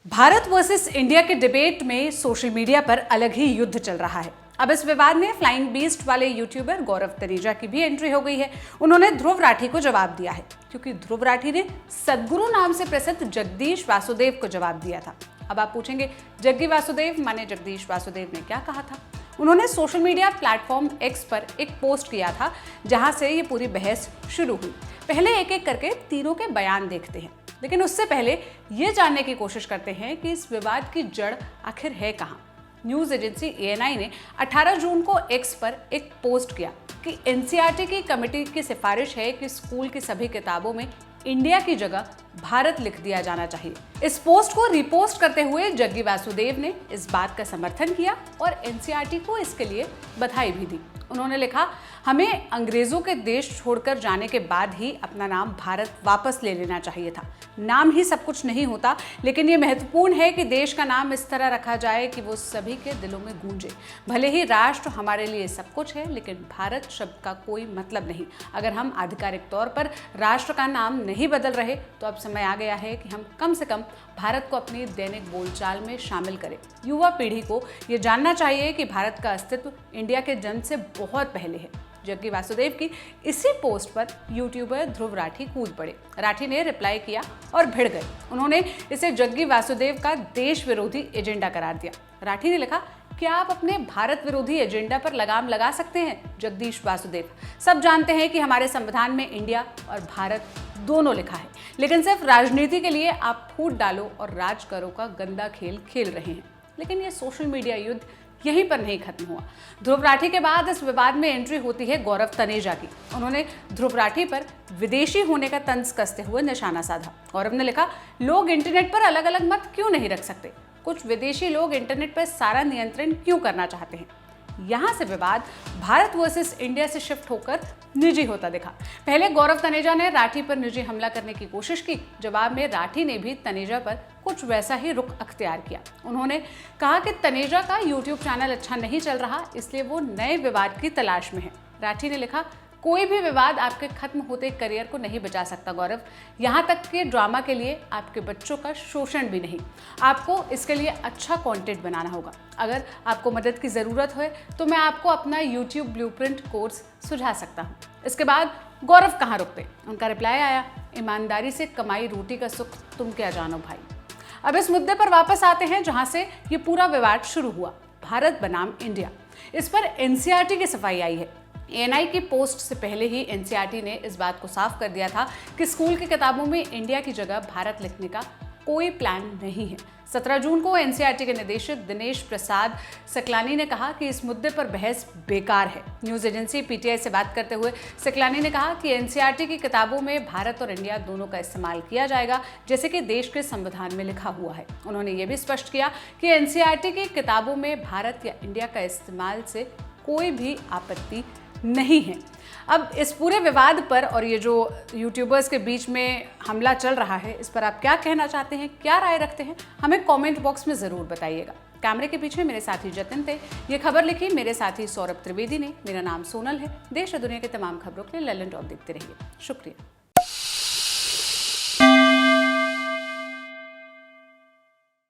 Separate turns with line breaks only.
Bharat versus India के debate में social media पर अलग ही युद्ध चल रहा है। अब इस विवाद में फ्लाइंग बीस्ट वाले यूट्यूबर गौरव तनेजा की भी एंट्री हो गई है। उन्होंने ध्रुव राठी को जवाब दिया है, क्योंकि ध्रुव राठी ने सद्गुरु नाम से प्रसिद्ध जगदीश वासुदेव को जवाब दिया था। अब आप पूछेंगे, जग्गी वासुदेव माने जगदीश वासुदेव ने क्या कहा था? उन्होंने सोशल मीडिया प्लेटफॉर्म एक्स पर एक पोस्ट किया था, जहां से ये पूरी बहस शुरू हुई। पहले एक एक करके तीनों के बयान देखते हैं, लेकिन उससे पहले ये जानने की कोशिश करते हैं कि इस विवाद की जड़ आखिर है कहाँ। न्यूज एजेंसी ANI ने 18 जून को एक्स पर एक पोस्ट किया कि NCERT की कमेटी की सिफारिश है कि स्कूल की सभी किताबों में इंडिया की जगह भारत लिख दिया जाना चाहिए। इस पोस्ट को रिपोस्ट करते हुए जग्गी वासुदेव ने इस बात का समर्थन किया और NCERT को इसके लिए बधाई भी दी। उन्होंने लिखा, हमें अंग्रेजों के देश छोड़कर जाने के बाद ही अपना नाम भारत वापस ले लेना चाहिए था। नाम ही सब कुछ नहीं होता, लेकिन ये महत्वपूर्ण है कि देश का नाम इस तरह रखा जाए कि वो सभी के दिलों में गूंजे। भले ही राष्ट्र हमारे लिए सब कुछ है, लेकिन भारत शब्द का कोई मतलब नहीं। अगर हम आधिकारिक तौर पर राष्ट्र का नाम नहीं बदल रहे, तो अब समय आ गया है कि हम कम से कम भारत को अपनी दैनिक बोलचाल में शामिल करें। युवा पीढ़ी को ये जानना चाहिए कि भारत का अस्तित्व इंडिया के जन्म से बहुत पहले है। जग्गी वासुदेव की इसी पोस्ट पर यूट्यूबर ध्रुव राठी कूद पड़े। राठी ने रिप्लाई किया और भिड़ गए। उन्होंने इसे जग्गी वासुदेव का देश विरोधी एजेंडा करार दिया। राठी ने लिखा, क्या आप अपने भारत विरोधी एजेंडा पर लगाम लगा सकते हैं जगदीश वासुदेव? सब जानते हैं कि हमारे संविधान में इंडिया और भारत दोनों लिखा है, लेकिन सिर्फ राजनीति के लिए आप फूट डालो और राज करो का गंदा खेल खेल रहे हैं। लेकिन ये सोशल मीडिया युद्ध यहीं पर नहीं खत्म हुआ। ध्रुव राठी के बाद इस विवाद में एंट्री होती है गौरव तनेजा की। उन्होंने ध्रुव राठी पर विदेशी होने का तंज कसते हुए निशाना साधा। गौरव ने लिखा, लोग इंटरनेट पर अलग अलग मत क्यों नहीं रख सकते? कुछ विदेशी लोग इंटरनेट पर सारा नियंत्रण क्यों करना चाहते हैं? यहाँ से विवाद भारत वर्सेस इंडिया से शिफ्ट होकर निजी होता दिखा। पहले गौरव तनेजा ने राठी पर निजी हमला करने की कोशिश की। जवाब में राठी ने भी तनेजा पर कुछ वैसा ही रुख अख्तियार किया। उन्होंने कहा कि तनेजा का YouTube चैनल अच्छा नहीं चल रहा, इसलिए वो नए विवाद की तलाश में है। राठी ने लिखा, कोई भी विवाद आपके खत्म होते करियर को नहीं बचा सकता गौरव। यहाँ तक कि ड्रामा के लिए आपके बच्चों का शोषण भी नहीं। आपको इसके लिए अच्छा कंटेंट बनाना होगा। अगर आपको मदद की ज़रूरत हो तो मैं आपको अपना YouTube ब्लूप्रिंट कोर्स सुझा सकता हूँ। इसके बाद गौरव कहाँ रुकते? उनका रिप्लाई आया, ईमानदारी से कमाई रोटी का सुख तुम क्या जानो भाई। अब इस मुद्दे पर वापस आते हैं जहाँ से ये पूरा विवाद शुरू हुआ, भारत बनाम इंडिया। इस पर NCERT की सफाई आई है। ANI की पोस्ट से पहले ही NCERT ने इस बात को साफ कर दिया था कि स्कूल की किताबों में इंडिया की जगह भारत लिखने का कोई प्लान नहीं है। 17 जून को NCERT के निदेशक दिनेश प्रसाद सकलानी ने कहा कि इस मुद्दे पर बहस बेकार है। न्यूज एजेंसी PTI से बात करते हुए सकलानी ने कहा कि NCERT की किताबों में भारत और इंडिया दोनों का इस्तेमाल किया जाएगा, जैसे कि देश के संविधान में लिखा हुआ है। उन्होंने ये भी स्पष्ट किया कि NCERT की किताबों में भारत या इंडिया का इस्तेमाल से कोई भी आपत्ति नहीं है। अब इस पूरे विवाद पर और ये जो यूट्यूबर्स के बीच में हमला चल रहा है, इस पर आप क्या कहना चाहते हैं, क्या राय रखते हैं, हमें कमेंट बॉक्स में ज़रूर बताइएगा। कैमरे के पीछे मेरे साथी जतिन थे। ये खबर लिखी मेरे साथी सौरभ त्रिवेदी ने। मेरा नाम सोनल है। देश और दुनिया की तमाम खबरों के लिए ललन टॉप देखते रहिए। शुक्रिया।